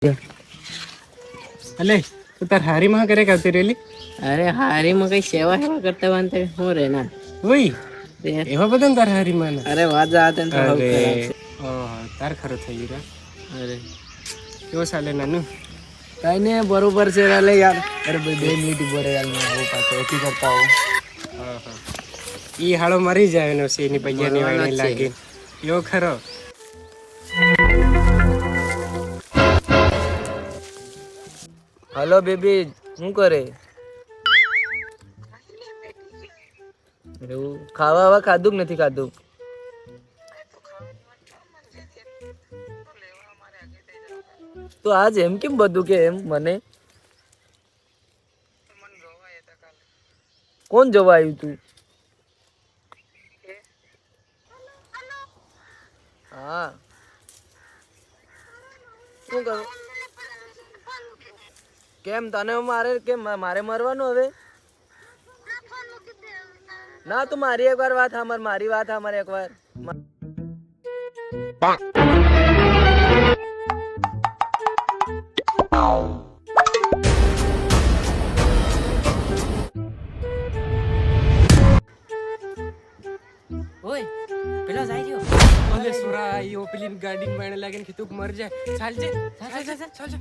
અલે તું તાર હારીમાં કરે આવતી રેલી? અરે હારીમાં કઈ સેવા કરતા વાંધે હું રે ના ઓય એવા બધા ને તાર હારીમાં ના? અરે વાત જાત ને તો અરે હવ ખરાબ છે. તાર ખરો થઈ ગયો. અરે કેવો ચાલે નાનું? કઈ ને બરોબર છે લે યાર. અરે ભાઈ 2 મિનિટ ઉભો રહે યાર, હું આવું પાછો એથી કરતા આવું. ઈ હાળો મરી જાય એનો છે એની પૈયાની વાણી લાગે એવો ખરો. હલો બેબી શું કરે? એવું ખાવા હવા ખાધું કે નથી ખાધું? તો આજ એમ કેમ બધું કે એમ મને કોણ જોવા આવ્યું તું? હા શું કરું? કેમ તને મારે કેમ મારે મરવાનું હવે? ના તું મારી એકવાર વાત સાંભળ, મારી વાત સાંભળ એકવાર. ઓય પેલો જાય રહ્યો. ઓલે સુરા ઈ પેલી ગાડી માં લાગે ને કીધું મર જાય. ચાલ જે ચાલ.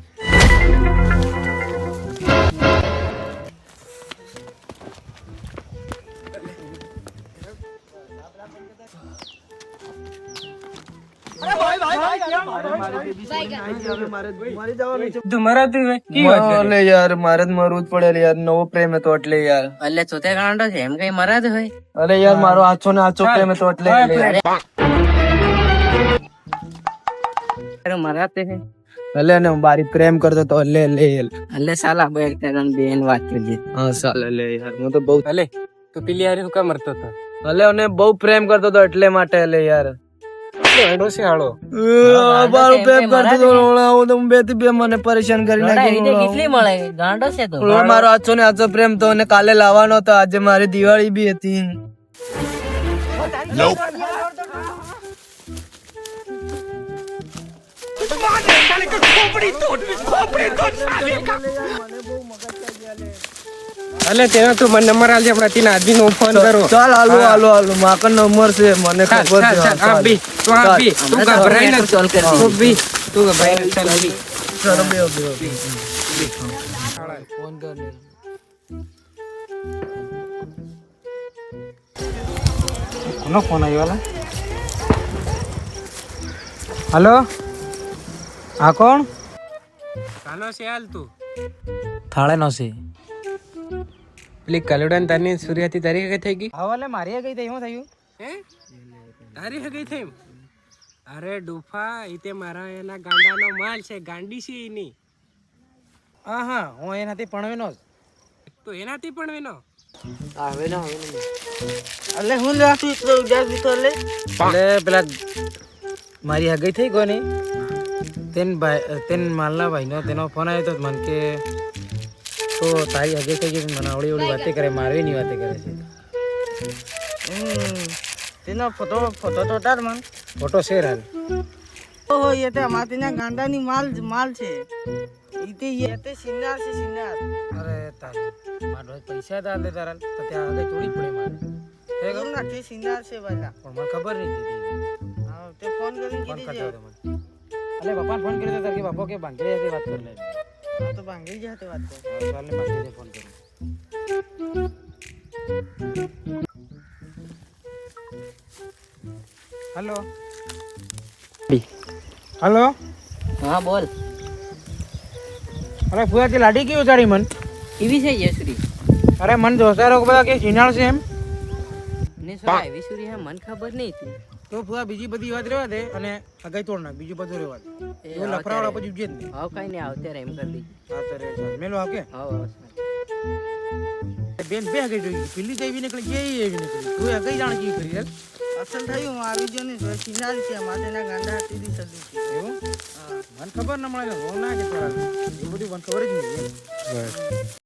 યાર મારે જ મરવું જ પડે યાર, નવો પ્રેમ હતો એટલે યાર. એટલે ચોથે ગાંડો છે એમ કઈ મરા જ હોય? અરે યાર મારો આછો ને આછો પ્રેમ હતો એટલે મરાતે હે. અલે ને બારી પ્રેમ કરતો તો અલે સાલા બે બેન વાત કરજે. હા સાલા લે યાર હું તો બહુ અલે તું પેલી હારે હું કામ મરતો હતો? અલે અને બહુ પ્રેમ કરતો તો એટલે માટે અલે યાર. એડો છે હાળો બારો પ્રેમ કરતો તો ઓળાવો તો બે થી બે મને પરેશાન કરી નાખી. કેટલી મળે ગાંડો છે તો. મારો આછો ને આછો પ્રેમ તો અને કાલે લાવવાનો હતો, આજે મારી દિવાળી બી હતી. અલે તેનો તું મને નંબર આલજે, હમણાં તીના આદમી નો ફોન કરો. ચાલ હાલો માકન નંબર છે મને ખબર છે. આ બી તું ઘબરાઈ ન ચાલ કર. તું ઘબરાઈ ન ચાલ બી. ચલો બે ફોન કર લે. કોનો ફોન આવ્યો? હેલો હા કોણ? કાનો છે હાલ તું? થાળે નો છે. પેલી કલોડા તારની સૂર્યાથી તારી હગી થઈ ગઈ? હવાલે મારી ગઈ થઈ. શું થયું? હે તારી હગી થઈ? અરે ડૂફા ઈતે મારા એના ગાંડાનો માલ છે, ગાંડી છે એની. હા હું એનાથી પણવેનો જ. તો એનાથી પણ વેનો આવે ને અલે હું લાગતું તો ઉજાર દીધો લે. અલે પેલા મારી હગઈ થઈ કોની તેન માલના ભાઈનો તેનો ફોન આવ્યો તો મને કે તો તારી હગઈ થઈ ગઈ. મને આવડી વાતે કરે, મારવી ની વાતે કરે છે. તેનો ફોટો તો તાર મન ફોટો શેર હાલ. ઓહો એ તે માતીના ગાંડાની માલ છે. ઈતે યતે સિનાર છે સિનાર. અરે તાર મારો પૈસા દા દે તારા તો ત્યાં આગળ થોડી પડે મારે. એ કરું ના કે સિનાર છે વાલા પણ મને ખબર નહીં હતી. હા તે ફોન કરીને કીધી છે. અલે બાપાને ફોન કર્યો તો તાર કે બાપો કે બાંગડી હતી વાત કરી લે. હા તો બાંગડી જાતે વાત કર. ચાલ ને બાંગડીને ફોન કર. હેલો હેલો હા બોલ. અરે ફુવાથી લાડી કેવું તારી મન એવી છે યશ્રી? અરે મન દોસ્તારો બધા કે સિનાળ છે એમ ને સોરા એવી સુરી હે મન ખબર નહીં હતી. તો ફુવા બીજી બધી વાત રહેવા દે અને અગાઈ તોડ નાખ, બીજું બધું રહેવા દે. એ લફરાવાળા પછી ઉજે જ નહીં. હાવ કઈ નહીં આવતે એમ કરી દીધી. હા તો રે મેલો આવ કે હાવ બેન બે અગાઈ જોઈ પેલી તો એવી નીકળી ગઈ એવી નીકળી તું અગાઈ જાણ કી કરી યાર. અસલ થયું આવી જો ને સિનાર છે માટેના ગાંડા હતી દી સદી એવું મને ખબર ન મળે, હું ના કે એ બધું મને ખબર જ નહીં.